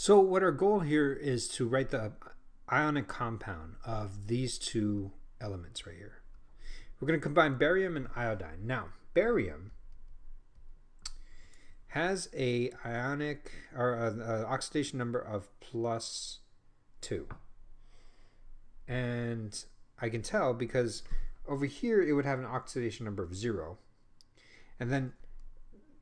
So what our goal here is to write the ionic compound of these two elements right here. We're going to combine barium and iodine. Now, barium has a ionic or a oxidation number of +2. And I can tell because over here it would have an oxidation number of 0. And then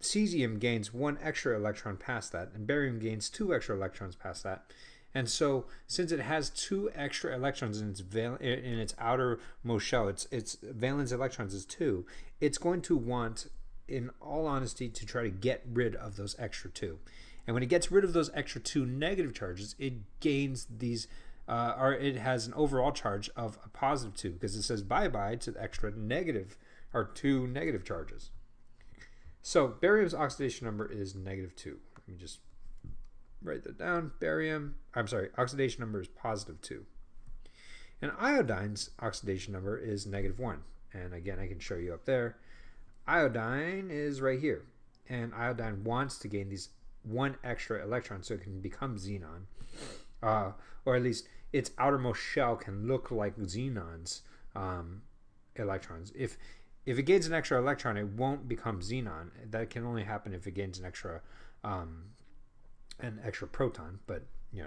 cesium gains 1 extra electron past that, and barium gains 2 extra electrons past that. And so, since it has 2 extra electrons in its outermost shell, its valence electrons is 2, it's going to want, in all honesty, to try to get rid of those extra 2. And when it gets rid of those extra 2 negative charges, it gains these, or it has an overall charge of a +2, because it says bye-bye to the extra negative, or 2 negative charges. So barium's oxidation number is -2. Let me just write that down. Oxidation number is +2. And iodine's oxidation number is -1. And again, I can show you up there. Iodine is right here. And iodine wants to gain these 1 extra electron so it can become xenon. Or at least its outermost shell can look like xenon's electrons. If it gains an extra electron, it won't become xenon. That can only happen if it gains an extra proton, but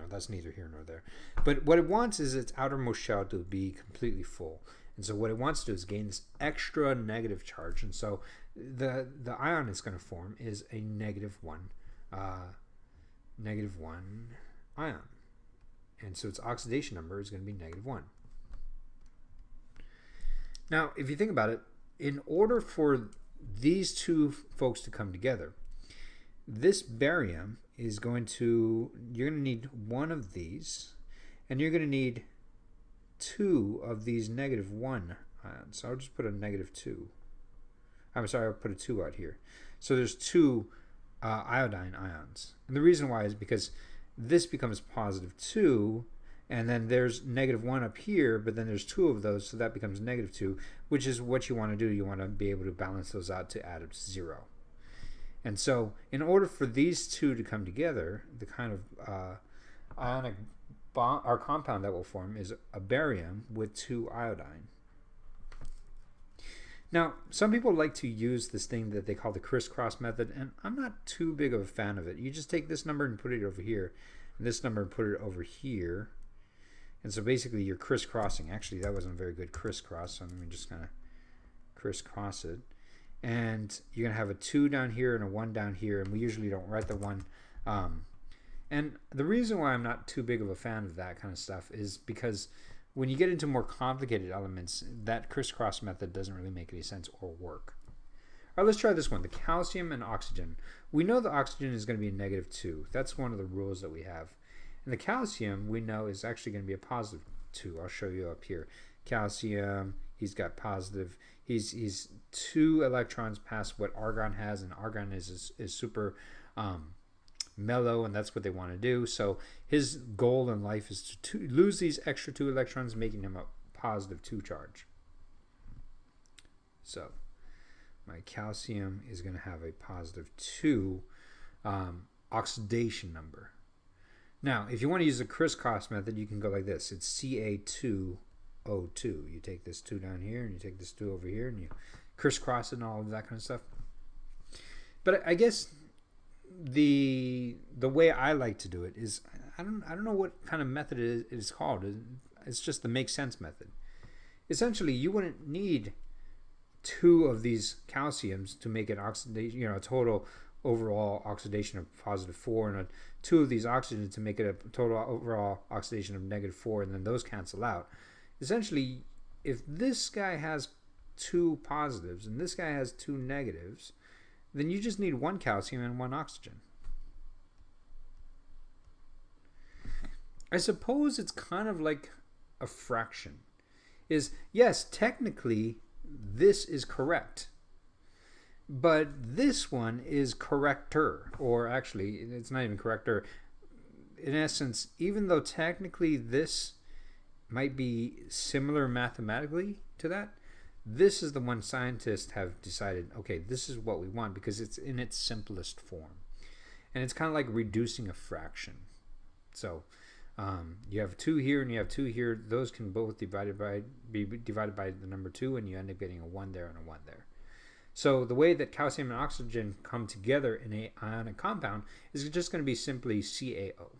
that's neither here nor there. But what it wants is its outermost shell to be completely full. And so what it wants to do is gain this extra negative charge. And so the ion it's going to form is a -1 ion. And so its oxidation number is going to be -1. Now, if you think about it, in order for these two folks to come together, this barium is you're going to need 1 of these, and you're going to need 2 of these -1 ions. So I'll just put a -2. I'm sorry, I'll put a 2 out here. So there's 2 iodine ions. And the reason why is because this becomes +2, and then there's -1 up here, but then there's 2 of those, so that becomes -2, which is what you want to do. You want to be able to balance those out to add up to 0. And so in order for these two to come together, the kind of ionic bond or compound that will form is a barium with 2 iodine. Now, some people like to use this thing that they call the crisscross method, and I'm not too big of a fan of it. You just take this number and put it over here, and this number and put it over here. And so basically you're crisscrossing. Actually, that wasn't a very good crisscross, so let me just kind of crisscross it. And you're going to have a 2 down here and a 1 down here, and we usually don't write the 1. And the reason why I'm not too big of a fan of that kind of stuff is because when you get into more complicated elements, that crisscross method doesn't really make any sense or work. All right, let's try this one, the calcium and oxygen. We know the oxygen is going to be a -2. That's one of the rules that we have. And the calcium, we know, is actually going to be a +2. I'll show you up here. Calcium, he's got positive. He's 2 electrons past what argon has, and argon is super mellow, and that's what they want to do. So his goal in life is to lose these extra 2 electrons, making him a +2 charge. So my calcium is going to have a +2 oxidation number. Now, if you want to use the crisscross method, you can go like this. It's Ca2O2. You take this 2 down here, and you take this 2 over here, and you crisscross it and all of that kind of stuff. But I guess the way I like to do it is, I don't know what kind of method it is called. It's just the make sense method. Essentially, you wouldn't need 2 of these calciums to make an oxidation, a total overall oxidation of +4, and 2 of these oxygens to make it a total overall oxidation of -4, and then those cancel out. Essentially, if this guy has 2 positives and this guy has 2 negatives, then you just need 1 calcium and 1 oxygen. I suppose it's kind of like a fraction. Yes, technically this is correct, but this one is correcter, or actually it's not even correcter. In essence, even though technically this might be similar mathematically to that, this is the one scientists have decided, okay, this is what we want because it's in its simplest form. And it's kind of like reducing a fraction. So you have 2 here and you have 2 here. Those can both be divided by the number 2, and you end up getting a 1 there and a 1 there. So the way that calcium and oxygen come together in an ionic compound is just going to be simply CaO.